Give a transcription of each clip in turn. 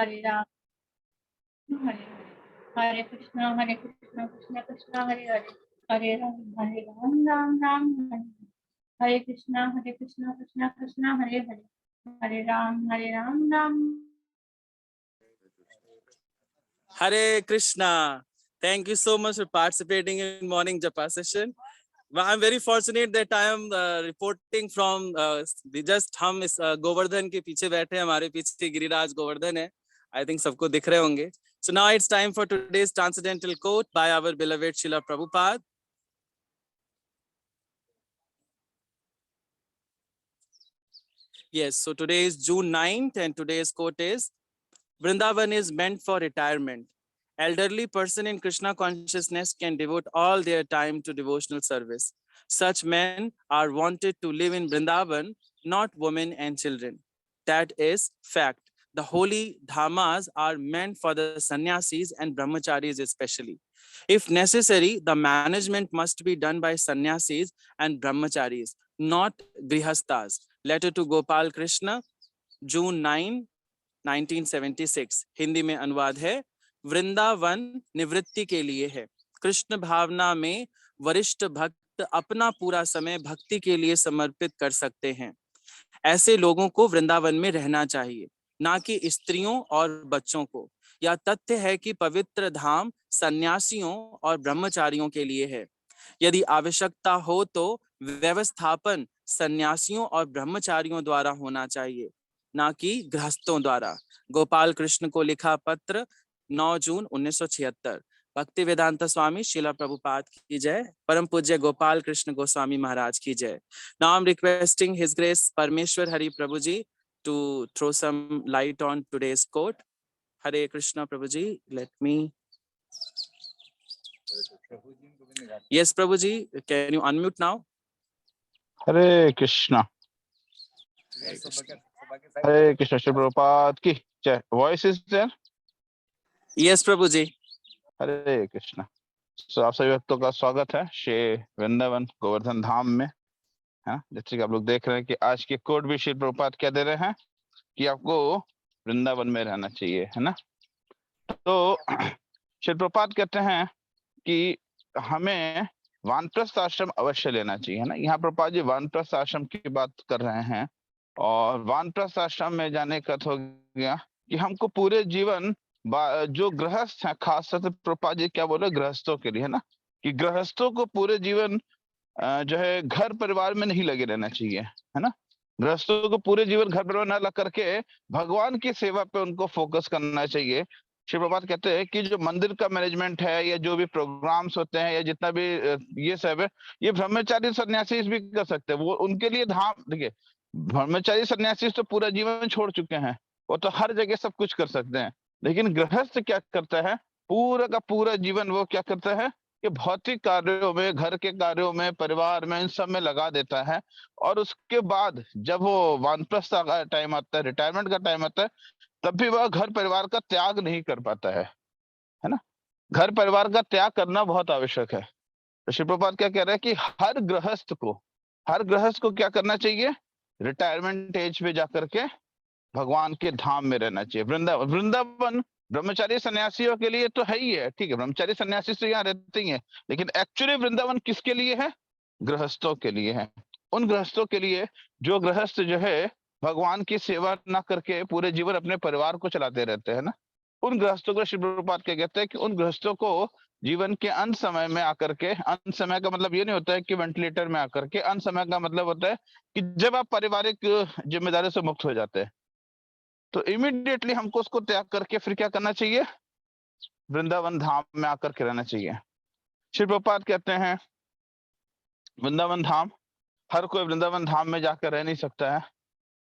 Hare Ram Hare Hare Hare Krishna Krishna Krishna Hare Hare Hare Ram Ram Ram Hare Krishna Krishna Krishna Hare Hare Hare Ram Ram Hare Krishna. Thank you so much for participating in morning japa session. Well, I'm very fortunate that I am reporting from just हम इस गोवर्धन के पीछे बैठे हैं, हमारे पीछे गिरिराज गोवर्धन है. I think सबको दिख रहे होंगे. So now it's time for today's transcendental quote by our beloved Srila Prabhupada. Yes, so today is June 9th and today's quote is, Vrindavan is meant for retirement. Elderly person in Krishna consciousness can devote all their time to devotional service. Such men are wanted to live in Vrindavan, not women and children. That is fact. The holy dhammas are meant for the sannyasis and brahmacharis especially. If necessary, the management must be done by sannyasis and brahmacharis, not grihastas. Letter to Gopal Krishna, June 9, 1976. Hindi में अनुवाद है, वृंदावन निवृत्ति के लिए है. कृष्ण भावना में वरिष्ठ भक्त अपना पूरा समय भक्ति के लिए समर्पित कर सकते हैं. ऐसे लोगों को वृंदावन में रहना चाहिए, ना कि स्त्रियों और बच्चों को. यह तथ्य है कि पवित्र धाम सन्यासियों और ब्रह्मचारियों के लिए है. यदि आवश्यकता हो तो व्यवस्थापन सन्यासियों और ब्रह्मचारियों द्वारा होना चाहिए, ना कि गृहस्थों द्वारा. गोपाल कृष्ण को लिखा पत्र 9 जून 1976. भक्ति वेदांत स्वामी श्रीला प्रभुपाद की जय. परम पूज्य गोपाल कृष्ण गोस्वामी महाराज की जय. Now I'm requesting His Grace Parmeshwar Hari Prabhuji to throw some light on today's quote. Hare Krishna Prabhuji, let me. Yes, Prabhuji, can you unmute now? Hare Krishna. Hare Krishna. Shri Prabhupada ki jai. Voice is there? Yes, Prabhuji. Hare Krishna. So आप सभी भक्तों का स्वागत है श्री वृंदावन गोवर्धन धाम में. है जैसे कि आप लोग देख रहे हैं कि आज के कोड भी श्री प्रभुपाद क्या दे रहे हैं कि आपको वृंदावन में रहना चाहिए, है ना. तो श्री प्रभुपाद कहते हैं कि हमें वानप्रस्थ आश्रम अवश्य लेना चाहिए, है ना. यहाँ प्रभुपाद जी वानप्रस्थ आश्रम की बात कर रहे हैं और वानप्रस्थ आश्रम में जाने का हो गया कि हमको पूरे जीवन जो गृहस्थ है, खासतौर से प्रभुपाद जी क्या बोले गृहस्थों के लिए, है ना, कि गृहस्थों को पूरे जीवन जो है घर परिवार में नहीं लगे रहना चाहिए, है ना. गृहस्थों को पूरे जीवन घर परिवार न लग करके भगवान की सेवा पे उनको फोकस करना चाहिए. श्री प्रभुपाद कहते हैं कि जो मंदिर का मैनेजमेंट है या जो भी प्रोग्राम्स होते हैं या जितना भी ये सब है, ये ब्रह्मचारी सन्यासी भी कर सकते हैं. वो उनके लिए धाम, देखिए ब्रह्मचारी सन्यासी तो पूरा जीवन छोड़ चुके हैं, वो तो हर जगह सब कुछ कर सकते हैं. लेकिन गृहस्थ क्या करता है, पूरा का पूरा जीवन वो क्या करता है कि भौतिक कार्यों में, घर के कार्यों में, परिवार में, इन सब में लगा देता है. और उसके बाद जब वो वानप्रस्थ का टाइम आता है, रिटायरमेंट का टाइम आता है, तब भी वह घर परिवार का त्याग नहीं कर पाता है ना. घर परिवार का त्याग करना बहुत आवश्यक है. तो श्री प्रभुपाद क्या कह रहे हैं कि हर गृहस्थ को क्या करना चाहिए, रिटायरमेंट एज पे जाकर के भगवान के धाम में रहना चाहिए. वृंदावन ब्रह्मचारी सन्यासियों के लिए तो है ही है, ठीक है, ब्रह्मचारी सन्यासी तो यहाँ रहते ही है, लेकिन एक्चुअली वृंदावन किसके लिए है, गृहस्थों के लिए है. उन गृहस्थों के लिए जो गृहस्थ जो है भगवान की सेवा ना करके पूरे जीवन अपने परिवार को चलाते रहते हैं ना, उन गृहस्थों को श्री प्रभुपाद क्या कहते हैं कि उन गृहस्थों को जीवन के अंत समय में आकर के, अंत समय का मतलब ये नहीं होता है कि वेंटिलेटर में आकर के, अंत समय का मतलब होता है कि जब आप पारिवारिक जिम्मेदारी से मुक्त हो जाते हैं तो इमीडिएटली हमको उसको त्याग करके फिर क्या करना चाहिए, वृंदावन धाम में आकर के रहना चाहिए. श्री प्रभुपाद कहते हैं वृंदावन धाम, हर कोई वृंदावन धाम में जाकर रह नहीं सकता है,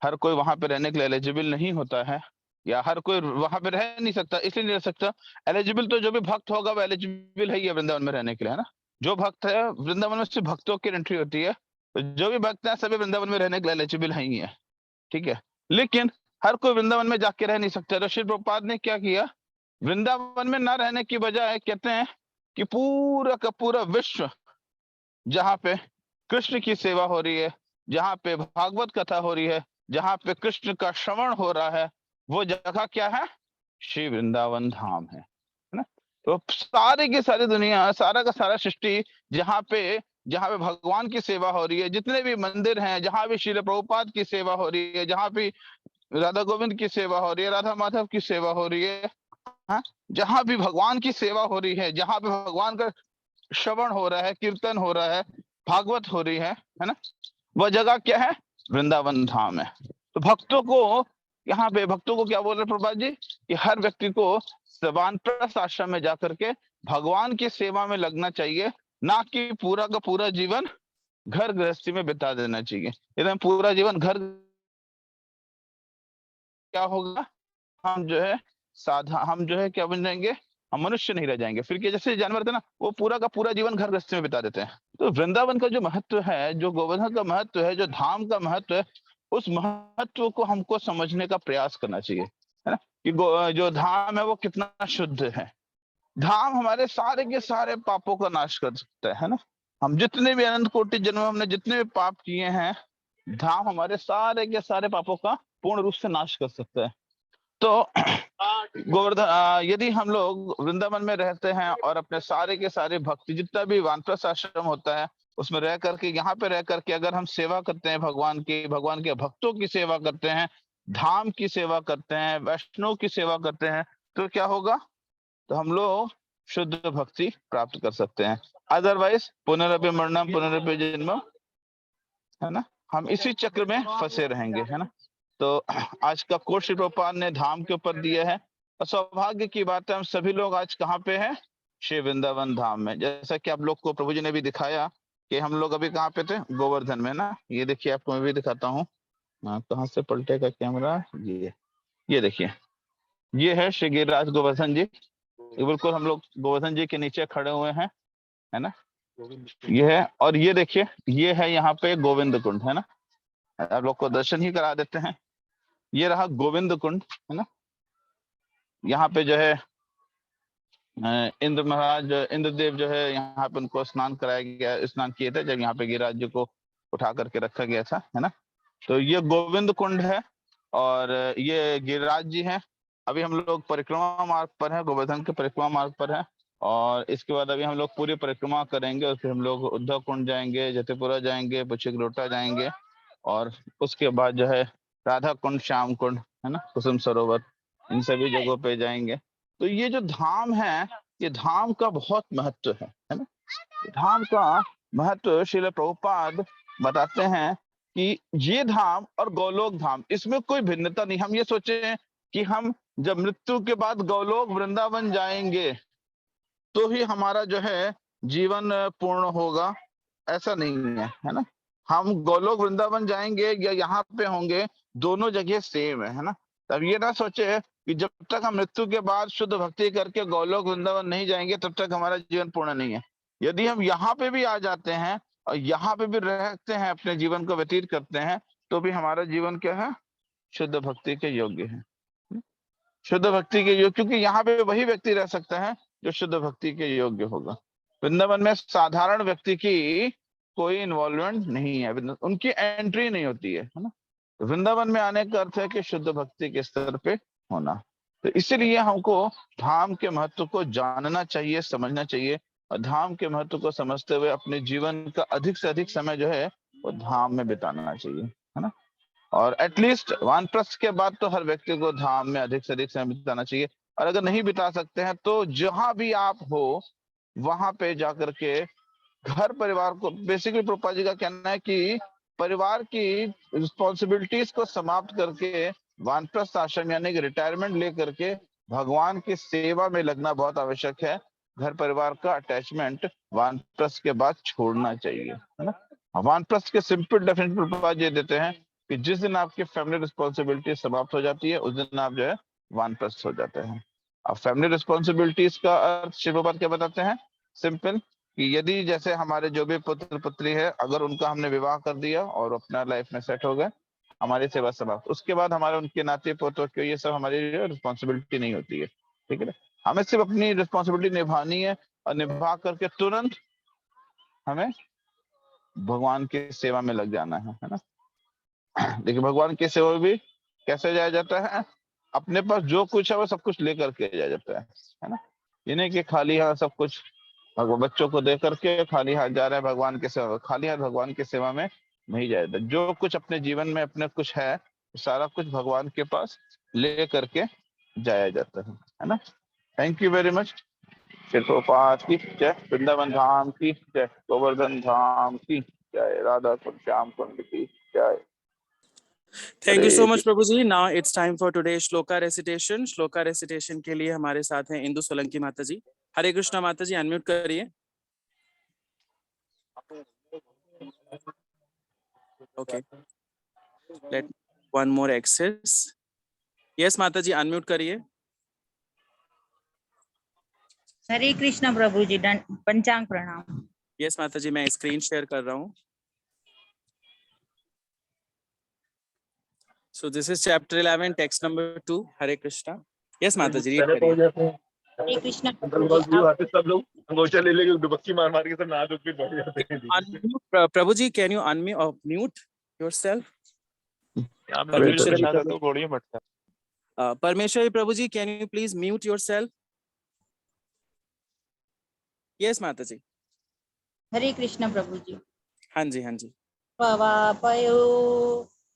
हर कोई वहां पे रहने के लिए एलिजिबल नहीं होता है, या हर कोई वहां पे रह नहीं सकता, इसलिए नहीं रह सकता. एलिजिबल तो जो भी भक्त होगा वो एलिजिबल है वृंदावन में रहने के लिए, है ना. जो भक्त है, वृंदावन में सिर्फ भक्तों की एंट्री होती है, तो जो भी भक्त है सभी वृंदावन में रहने के लिए एलिजिबल है, ठीक है. लेकिन हर कोई वृंदावन में जाके रह नहीं सकता. तो श्री प्रभुपाद ने क्या किया, वृंदावन में ना रहने की बजाय कहते हैं कि पूरा का पूरा विश्व जहाँ पे कृष्ण की सेवा हो रही है, जहाँ पे भागवत कथा हो रही है, जहाँ पे कृष्ण का श्रवण हो रहा है, वो जगह क्या है, श्री वृंदावन धाम है ना। तो सारी की सारी दुनिया, सारा का सारा सृष्टि जहाँ पे भगवान की सेवा हो रही है, जितने भी मंदिर हैं, जहाँ भी श्रील प्रभुपाद की सेवा हो रही है, जहाँ भी राधा गोविंद की सेवा हो रही है, राधा माधव की सेवा हो रही है, हाँ, जहाँ भी भगवान की सेवा हो रही है, जहाँ पे भगवान का श्रवण हो रहा है, कीर्तन हो रहा है, भागवत हो रही है ना, वह जगह क्या है? वृंदावन धाम है। तो भक्तों को, यहाँ पे भक्तों को क्या बोल रहे प्रभुपाद जी कि हर व्यक्ति को वानप्रस्थ आश्रम में जाकर के भगवान की सेवा में लगना चाहिए, ना कि पूरा का पूरा जीवन घर गृहस्थी में बिता देना चाहिए। यदि पूरा जीवन घर, क्या होगा? हम जो है हम जो है क्या बन जाएंगे? हम मनुष्य नहीं रह जाएंगे। फिर क्या, जैसे जानवर थे ना, वो पूरा का पूरा जीवन घर गृहस्थी में बिता देते हैं। तो वृंदावन का जो महत्व है, जो गोवर्धन का महत्व है, जो धाम का महत्व है, उस महत्व को हमको समझने का प्रयास करना चाहिए, है ना, कि जो धाम है वो कितना शुद्ध है। धाम हमारे सारे के सारे पापों का नाश कर सकता है ना। हम जितने भी अनंत कोटि जन्म हमने जितने भी पाप किए हैं, धाम हमारे सारे के सारे पापों का पूर्ण रूप से नाश कर सकता है। तो गोवर्धन, यदि हम लोग वृंदावन में रहते हैं और अपने सारे के सारे भक्ति, जितना भी वानप्रस्थ आश्रम होता है, उसमें रह करके, यहाँ पे रह करके अगर हम सेवा करते हैं, भगवान के भक्तों की सेवा करते हैं, धाम की सेवा करते हैं, वैष्णव की सेवा करते हैं, तो क्या होगा? तो हम लोग शुद्ध भक्ति प्राप्त कर सकते हैं। अदरवाइज पुनरपि मरणम पुनरपि जन्मम, है ना, हम इसी चक्र में फंसे रहेंगे, है ना। तो आज का कोर्स श्री प्रभुपाद ने धाम के ऊपर दिया है, और सौभाग्य की बात है हम सभी लोग आज कहाँ पे हैं? श्री वृंदावन धाम में। जैसा कि आप लोग को प्रभु जी ने भी दिखाया कि हम लोग अभी कहाँ पे थे? गोवर्धन में ना। ये देखिए, आपको मैं भी दिखाता हूँ, कहाँ से पलटेगा कैमरा? ये देखिए, ये है श्री गिरिराज गोवर्धन जी। बिल्कुल हम लोग गोवर्धन जी के नीचे खड़े हुए हैं, है ना। ये है, और ये देखिए, ये है यहाँ पे गोविंद कुंड, है ना। आप लोग को दर्शन ही करा देते हैं। ये रहा गोविंद कुंड, है ना। यहाँ पे जो है इंद्र महाराज, इंद्रदेव जो है, यहाँ पे उनको स्नान कराया गया, स्नान किए थे जब यहाँ पे गिरिराज जी को उठा करके रखा गया था, है ना। तो ये गोविंद कुंड है और ये गिरिराज जी हैं। अभी हम लोग परिक्रमा मार्ग पर है, गोवर्धन के परिक्रमा मार्ग पर है, और इसके बाद अभी हम लोग पूरी परिक्रमा करेंगे, और फिर हम लोग उद्धव कुंड जाएंगे, जतिपुरा जाएंगे, पुचिकलोटा जाएंगे, और उसके बाद जो है राधा कुंड, श्याम कुंड, है ना, कुसुम सरोवर, इन सभी जगहों पे जाएंगे। तो ये जो धाम है, ये धाम का बहुत महत्व है ना। धाम का महत्व श्रील प्रभुपाद बताते हैं कि ये धाम और गौलोक धाम, इसमें कोई भिन्नता नहीं। हम ये सोचे कि हम जब मृत्यु के बाद गौलोक वृंदावन जाएंगे तो ही हमारा जो है जीवन पूर्ण होगा, ऐसा नहीं है ना। हम गोलोक वृंदावन जाएंगे या यहाँ पे होंगे, दोनों जगह सेम है ना। तब ये ना सोचे कि जब तक हम मृत्यु के बाद शुद्ध भक्ति करके गोलोक वृंदावन नहीं जाएंगे तब तक हमारा जीवन पूर्ण नहीं है। यदि हम यहाँ पे भी आ जाते हैं और यहाँ पे भी रहते हैं, अपने जीवन को व्यतीत करते हैं, तो भी हमारा जीवन क्या है? शुद्ध भक्ति के योग्य है। शुद्ध भक्ति के योग्य, क्योंकि यहाँ पे वही व्यक्ति रह सकता है जो शुद्ध भक्ति के योग्य होगा। वृंदावन में साधारण व्यक्ति की कोई इन्वॉल्वमेंट नहीं है, उनकी एंट्री नहीं होती है ना। वृंदावन में आने का अर्थ है कि शुद्ध भक्ति के स्तर पे होना। तो इसीलिए हमको धाम के महत्व को जानना चाहिए, समझना चाहिए, और धाम के महत्व को समझते हुए अपने जीवन का अधिक से अधिक समय जो है वो धाम में बिताना चाहिए, है ना। और एटलीस्ट वानप्रस्थ के बाद तो हर व्यक्ति को धाम में अधिक से अधिक समय बिताना चाहिए। और अगर नहीं बिता सकते हैं तो जहां भी आप हो वहां पे जाकर के घर परिवार को, बेसिकली प्रभुपाद जी का कहना है कि परिवार की रिस्पॉन्सिबिलिटीज को समाप्त करके वानप्रस्थ आश्रम यानी कि रिटायरमेंट लेकर के भगवान की सेवा में लगना बहुत आवश्यक है। घर परिवार का अटैचमेंट वानप्रस्थ के बाद छोड़ना चाहिए, है ना। वानप्रस्थ के सिंपल डेफिनेशन प्रभुपाद जी देते हैं कि जिस दिन आपकी फैमिली रिस्पॉन्सिबिलिटी समाप्त हो जाती है उस दिन आप जो है वानप्रस्थ हो जाते हैं। अब फैमिली रिस्पॉन्सिबिलिटीज का अर्थ श्री प्रभुपाद क्या बताते हैं? सिंपल, कि यदि जैसे हमारे जो भी पुत्र पुत्री है, अगर उनका हमने विवाह कर दिया और अपना लाइफ में सेट हो गए, हमारी सेवा समाप्त। उसके बाद हमारे उनके नाते पोतों के, ये सब हमारी रिस्पॉन्सिबिलिटी नहीं होती है, ठीक है ना। हमें सिर्फ अपनी रिस्पॉन्सिबिलिटी निभानी है, और निभा करके तुरंत हमें भगवान की सेवा में लग जाना है ना। देखिए, भगवान की सेवा भी कैसे जाया जाता है? अपने पास जो कुछ है वो सब कुछ लेकर के जा जाता है ना। ये नहीं कि खाली हाथ सब कुछ बच्चों को दे करके खाली हाथ जा रहा है भगवान की सेवा, खाली हाथ भगवान की सेवा में नहीं जाता। जो कुछ अपने जीवन में अपने कुछ है सारा कुछ भगवान के पास ले करके जाया जाता है ना। Thank you very much. Shri Prabhupad की जय, वृंदावन धाम की जय, गोवर्धन धाम की जय, राधा कुंड श्याम कुंड की जय। Thank you so much, Prabhu ji. Now it's time for today's shloka recitation. Shloka recitation के लिए हमारे साथ हैं इंदु सोलंकी माता जी। हरे कृष्णा माता जी, अनम्यूट करिए। Okay. Let one more access. Yes, माता जी, अनम्यूट करिए। हरे कृष्ण प्रभु जी, पंचांग प्रणाम। Yes, माता जी, मैं स्क्रीन शेयर कर रहा हूँ। So this is chapter 11, text number 2. Hare Krishna. Yes, माता जी, read करिए। हरे कृष्ण सब लोग अंगोछा ले लेके डुबक्की मार मार के सब नहा धो के बैठ जाते हैं। Unmute, Prabhu ji, can you unmute yourself? परमेश्वरी तो बढ़िया बढ़ता है। Parmeshwari Prabhu ji, can you please mute yourself? Yes, माता जी। हरे कृष्ण प्रभु जी। हाँ जी, हाँ जी। पवापयो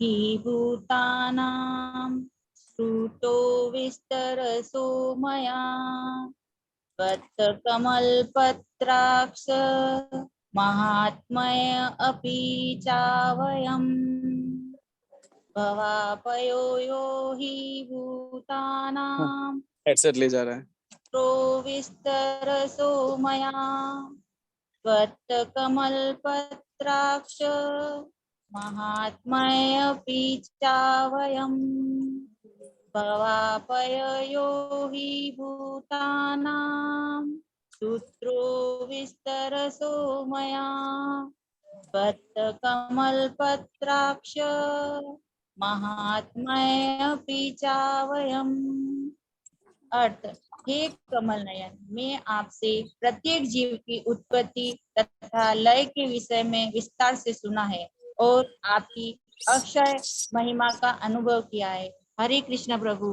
हि भूतानां श्रुतो विस्तरसो मया कमलपत्राक्ष महात्मय अपि चावयम् भवापयो यो हि भूतानां हेडसेट ले जा रहा है। श्रुतो विस्तरसो मया कमलपत्राक्ष महात्मयपि चावयम् भवापयो हि भूतानां श्रुतो विस्तरसो मया कमलपत्राक्ष महात्मयपि चावयम्। अर्थ, हे कमल नयन, मैं आपसे प्रत्येक जीव की उत्पत्ति तथा लय के विषय में विस्तार से सुना है और आपकी अक्षय महिमा का अनुभव किया है। हरे कृष्ण प्रभु।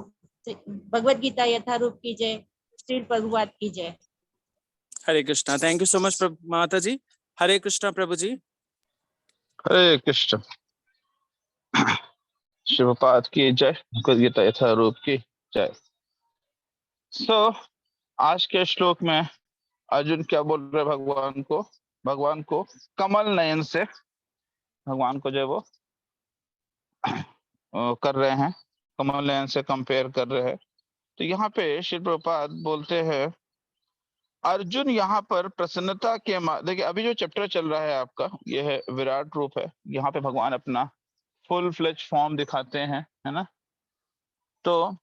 भगवद गीता यथारूप की जय। श्री प्रभुपाद की जय। Hare Krishna. Thank you so much माता जी। हरे कृष्णा प्रभु जी। हरे कृष्ण। शिवपाद की जय, भगवद गीता यथारूप की जय। आज के श्लोक में अर्जुन क्या बोल रहे भगवान को कमल नयन से भगवान को जो वो कर रहे हैं, कमल नयन से कंपेयर कर रहे हैं। तो यहाँ पे श्री प्रभुपाद बोलते हैं अर्जुन यहाँ पर प्रसन्नता के देखिए अभी जो चैप्टर चल रहा है आपका ये है विराट रूप है। यहाँ पे भगवान अपना फुल फ्लेज फॉर्म दिखाते हैं, है ना। तो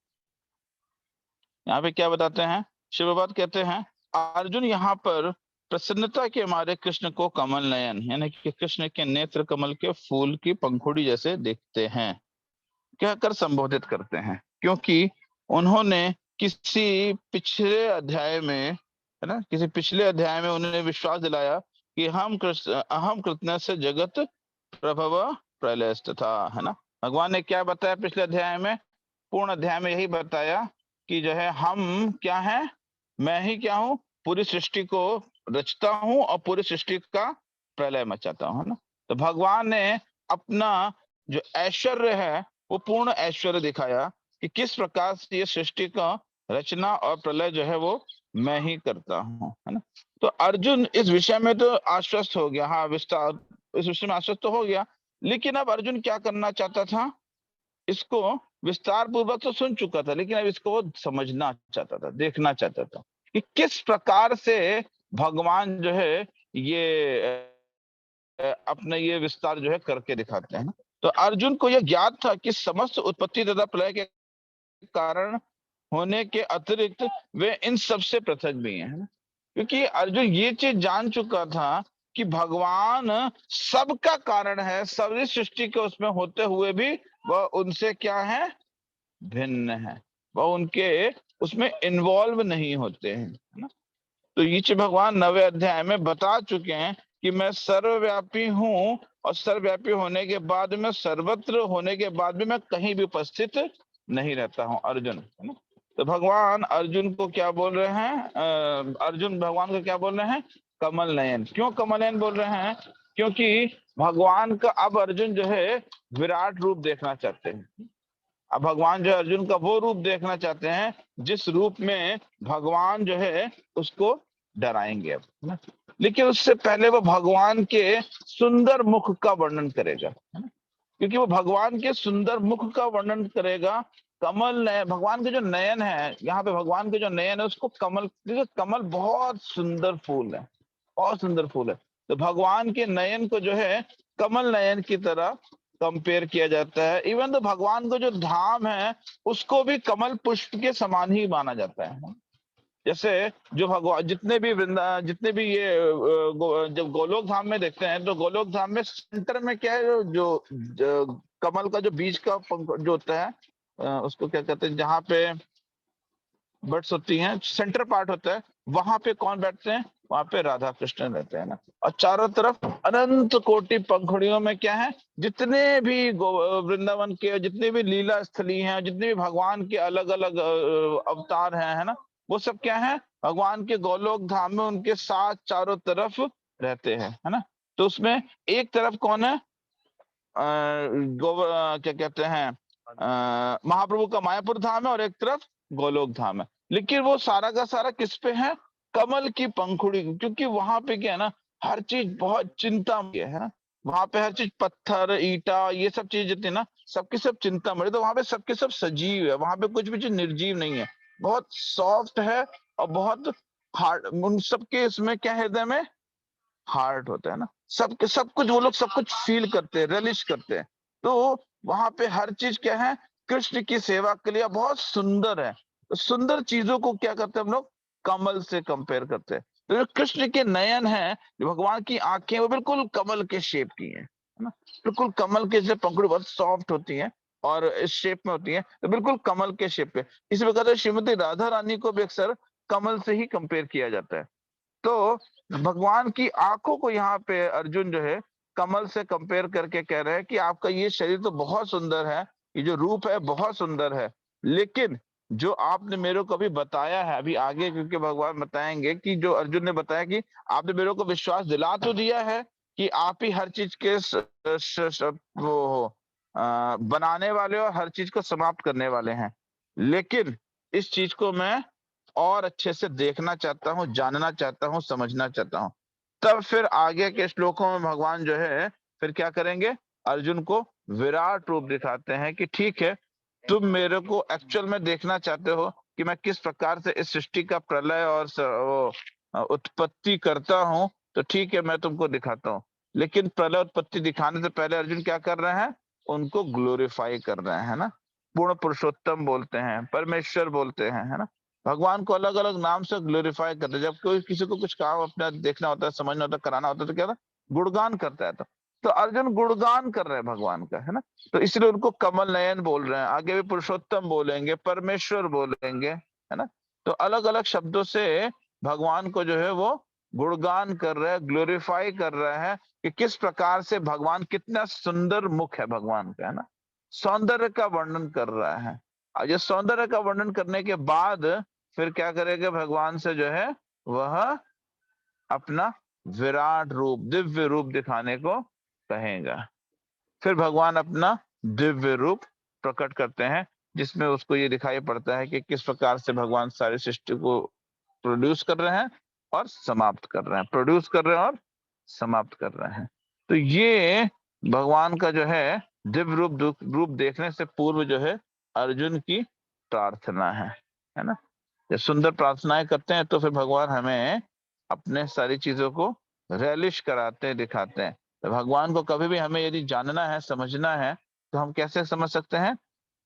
यहाँ पे क्या बताते हैं, श्री प्रभुपाद कहते हैं अर्जुन यहाँ पर प्रसन्नता के मारे कृष्ण को कमल नयन यानी कि कृष्ण के नेत्र कमल के फूल की पंखुड़ी जैसे देखते हैं, कहकर संबोधित करते हैं, क्योंकि उन्होंने किसी पिछले अध्याय में, है ना, किसी पिछले अध्याय में उन्होंने विश्वास दिलाया कि हम अहम कृतज्ञ से जगत प्रभव प्रलय था, है ना। भगवान ने क्या बताया पिछले अध्याय में, पूर्ण अध्याय में यही बताया कि जो है हम क्या है, मैं ही क्या हूँ, पूरी सृष्टि को रचता हूँ और पूरी सृष्टि का प्रलय मचाता हूँ, है ना। तो भगवान ने अपना जो ऐश्वर्य है वो पूर्ण ऐश्वर्य दिखाया कि किस प्रकार से ये सृष्टि का रचना और प्रलय जो है वो मैं ही करता हूँ, है ना। तो अर्जुन इस विषय में तो आश्वस्त हो गया, हाँ विस्तार इस विषय में आश्वस्त तो हो गया, लेकिन अब अर्जुन क्या करना चाहता था, इसको विस्तार पूर्वक तो सुन चुका था, लेकिन अब इसको वो समझना चाहता था, देखना चाहता था कि किस प्रकार से भगवान जो है ये अपने ये विस्तार जो है करके दिखाते हैं। तो अर्जुन को यह ज्ञात था कि समस्त उत्पत्ति तथा प्रलय के कारण होने के अतिरिक्त वे इन सबसे पृथक भी हैं, क्योंकि अर्जुन ये चीज जान चुका था कि भगवान सबका कारण है, सभी सृष्टि के उसमें होते हुए भी वह उनसे क्या है, भिन्न है, वह उनके उसमें इन्वॉल्व नहीं होते हैं, है ना। तो ये चीज भगवान 9वें अध्याय में बता चुके हैं कि मैं सर्वव्यापी हूँ और सर्वव्यापी होने के बाद में सर्वत्र होने के बाद भी मैं कहीं भी उपस्थित नहीं रहता हूँ अर्जुन, है ना। तो भगवान अर्जुन को क्या बोल रहे हैं, अर्जुन भगवान को क्या बोल रहे हैं, कमल नयन। क्यों कमल नयन बोल रहे हैं, क्योंकि भगवान का अब अर्जुन जो है विराट रूप देखना चाहते हैं। अब भगवान जो है अर्जुन का वो रूप देखना चाहते हैं जिस रूप में भगवान जो है उसको डराएंगे अब, है ना। लेकिन उससे पहले वो भगवान के सुंदर मुख का वर्णन करेगा, है ना, क्योंकि वो भगवान के सुंदर मुख का वर्णन करेगा। कमल नयन, भगवान के जो नयन है, यहाँ पे भगवान के जो नयन है उसको कमल, क्योंकि कमल बहुत सुंदर फूल है, बहुत सुंदर फूल है। तो भगवान के नयन को जो है कमल नयन की तरह कंपेयर किया जाता है। इवन तो भगवान को जो धाम है उसको भी कमल पुष्प के समान ही माना जाता है। जैसे जो भगवान जितने भी ये जब गोलोक धाम में देखते हैं तो गोलोक धाम में सेंटर में क्या है, जो कमल का जो बीज का पंख जो होता है, उसको क्या कहते हैं, जहाँ पे बर्ड्स होती हैं, सेंटर पार्ट होता है, वहां पे कौन बैठते हैं, वहां पे राधा कृष्ण रहते हैं ना। और चारों तरफ अनंत कोटि पंखुड़ियों में क्या है, जितने भी वृंदावन के जितने भी लीला स्थली हैं, जितने भी भगवान के अलग अलग अवतार हैं, है ना, वो सब क्या है, भगवान के गोलोक धाम में उनके साथ चारों तरफ रहते हैं, है ना। तो उसमें एक तरफ कौन है, क्या कहते हैं, महाप्रभु का मायापुर धाम है और एक तरफ गोलोक धाम है। लेकिन वो सारा का सारा किस पे है, कमल की पंखुड़ी, क्योंकि वहां पे क्या है ना, हर चीज बहुत चिंतामय है ना। वहां पे हर चीज पत्थर ईटा ये सब चीज जितनी ना, सबकी सब चिंतामय, तो वहां पे सबके सब सजीव है, वहां पे कुछ भी चीज निर्जीव नहीं है, बहुत सॉफ्ट है और बहुत हार्ड। उन सबके इसमें क्या है, हृदय में हार्ट होता है ना, सब कुछ वो लोग सब कुछ फील करते हैं, रिलिश करते हैं। तो वहां पे हर चीज क्या है, कृष्ण की सेवा के लिए बहुत सुंदर है। तो सुंदर चीजों को क्या करते हैं हम लोग, कमल से कंपेयर करते हैं। तो जो कृष्ण के नयन है, जो भगवान की आंखें, वो बिल्कुल कमल के शेप की है ना, बिल्कुल कमल के जैसे, पंखुड़ी बहुत सॉफ्ट होती है और इस शेप में होती है, तो बिल्कुल कमल के शेप पे। इस प्रकार से श्रीमती राधा रानी को भी अक्सर कमल से ही कंपेयर किया जाता है। तो भगवान की आंखों को यहाँ पे अर्जुन जो है कमल से कंपेयर करके कह रहे हैं कि आपका ये शरीर तो बहुत सुंदर है, ये जो रूप है बहुत सुंदर है, लेकिन जो आपने मेरे को अभी बताया है अभी आगे, क्योंकि भगवान बताएंगे कि जो अर्जुन ने बताया कि आपने मेरे को विश्वास दिला तो दिया है कि आप ही हर चीज के बनाने वाले और हर चीज को समाप्त करने वाले हैं, लेकिन इस चीज को मैं और अच्छे से देखना चाहता हूँ, जानना चाहता हूँ, समझना चाहता हूँ। तब फिर आगे के श्लोकों में भगवान जो है फिर क्या करेंगे, अर्जुन को विराट रूप दिखाते हैं कि ठीक है, तुम मेरे को एक्चुअल में देखना चाहते हो कि मैं किस प्रकार से इस सृष्टि का प्रलय और उत्पत्ति करता हूँ, तो ठीक है मैं तुमको दिखाता हूँ। लेकिन प्रलय उत्पत्ति दिखाने से पहले अर्जुन क्या कर रहे हैं, उनको ग्लोरीफाई कर रहे हैं, है ना। पूर्ण पुरुषोत्तम बोलते हैं, परमेश्वर बोलते हैं, है ना। भगवान को अलग अलग नाम से ग्लोरीफाई करते हैं। जब कोई किसी को कुछ काम अपना देखना होता है, समझना होता है, कराना होता है, तो क्या होता है, गुणगान करता है। तो अर्जुन गुणगान कर रहे हैं भगवान का, है ना। तो इसलिए उनको कमल नयन बोल रहे हैं, आगे भी पुरुषोत्तम बोलेंगे, परमेश्वर बोलेंगे, है ना। तो अलग अलग शब्दों से भगवान को जो है वो गुणगान कर रहे हैं, ग्लोरीफाई कर रहे हैं कि किस प्रकार से भगवान, कितना सुंदर मुख है भगवान का, है ना। सौंदर्य का वर्णन कर रहा है। और ये सौंदर्य का वर्णन करने के बाद फिर क्या करेगा, भगवान से जो है वह अपना विराट रूप, दिव्य रूप दिखाने को कहेगा। फिर भगवान अपना दिव्य रूप प्रकट करते हैं, जिसमें उसको ये दिखाई पड़ता है कि किस प्रकार से भगवान सारी सृष्टि को प्रोड्यूस कर रहे हैं और समाप्त कर रहे हैं, प्रोड्यूस कर रहे हैं और समाप्त कर रहे हैं। तो ये भगवान का जो है दिव्य रूप देखने से पूर्व जो है अर्जुन की प्रार्थना है ना। जब सुंदर प्रार्थनाएं करते हैं तो फिर भगवान हमें अपने सारी चीजों को रियलिश कराते हैं, दिखाते हैं। तो भगवान को कभी भी हमें यदि जानना है, समझना है, तो हम कैसे समझ सकते हैं,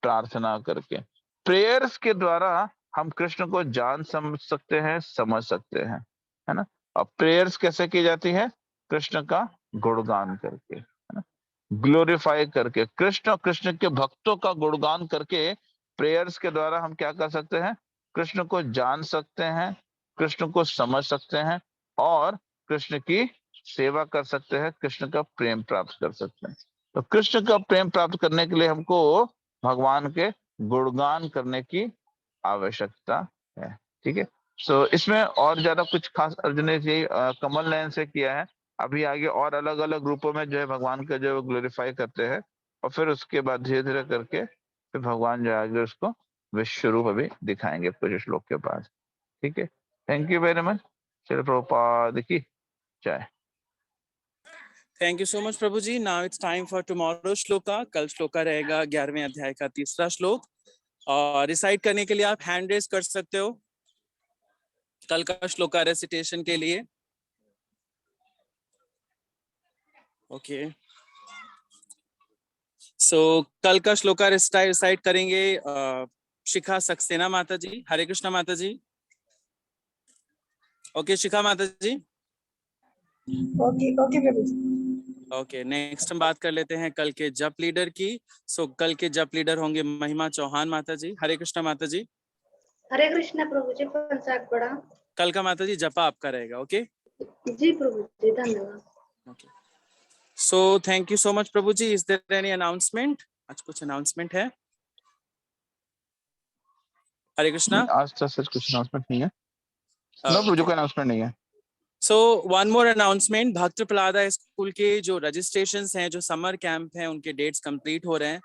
प्रार्थना करके। प्रेयर्स के द्वारा हम कृष्ण को जान समझ सकते हैं, समझ सकते हैं, है ना। और प्रेयर्स कैसे की जाती है, कृष्ण का गुणगान करके, है ना, ग्लोरीफाई करके, कृष्ण और कृष्ण के भक्तों का गुणगान करके प्रेयर्स के द्वारा हम क्या कर सकते हैं, कृष्ण को जान सकते हैं, कृष्ण को समझ सकते हैं और कृष्ण की सेवा कर सकते हैं, कृष्ण का प्रेम प्राप्त कर सकते हैं। तो कृष्ण का प्रेम प्राप्त करने के लिए हमको भगवान के गुणगान करने की आवश्यकता है। ठीक है, सो इसमें और ज्यादा कुछ खास अर्जुन ने यही कमल नयन से किया है। अभी आगे और अलग अलग रूपों में जो है भगवान का जो है ग्लोरीफाई करते हैं, और फिर उसके बाद धीरे धीरे करके फिर भगवान जो है आगे उसको विश्व रूप अभी दिखाएंगे कुछ श्लोक के बाद। ठीक है, thank you very much. Shrila Prabhupada की जय। Thank you so much Prabhu ji. Now it's time for tomorrow shloka. कल श्लोका रहेगा 11वें अध्याय का 3रा श्लोक, और रिसाइट करने के लिए आप हैंड रेस कर सकते हो कल का श्लोका रेसिटेशन के लिए। ओके, सो कल का श्लोका रिसाइट करेंगे शिखा सक्सेना माता जी। हरे कृष्णा माता जी। ओके शिखा माता जी। ओके प्रभु जी। ओके, नेक्स्ट हम बात कर लेते हैं कल के जप लीडर की। सो कल के जप लीडर होंगे महिमा चौहान माता जी। हरे कृष्णा माता जी। हरे कृष्णा प्रभु जी। पंचाक पड़ा कल का माता जी जपा आपका रहेगा। ओके जी प्रभु जी, धन्यवाद। Okay, so thank you so much Prabhu ji. Is there any announcement? आज कुछ अनाउंसमेंट है? हरे कृष्णा। आज तो सच कुछ अनाउंसमेंट नहीं है। नो प्रभु जी, कोई अनाउंसमेंट नहीं है। सो वन मोर अनाउंसमेंट, भक्त प्रहलादा स्कूल के जो रजिस्ट्रेशंस हैं, जो समर कैंप हैं, उनके डेट्स कंप्लीट हो रहे हैं।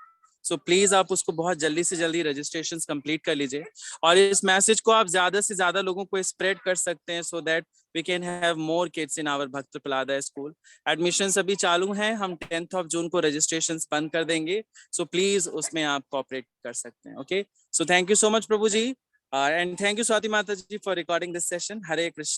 सो प्लीज आप उसको बहुत जल्दी से जल्दी रजिस्ट्रेशंस कंप्लीट कर लीजिए, और इस मैसेज को आप ज्यादा से ज्यादा लोगों को स्प्रेड कर सकते हैं, so that we can have more kids in our Bhakta Prahlada school. Admissions अभी चालू हैं, हम 10th ऑफ जून को रजिस्ट्रेशंस बंद कर देंगे, सो प्लीज उसमें आप कोऑपरेट कर सकते हैं। Okay, so thank you so much प्रभु जी, एंड थैंक यू स्वाति माता जी for recording this session. Hare Krishna.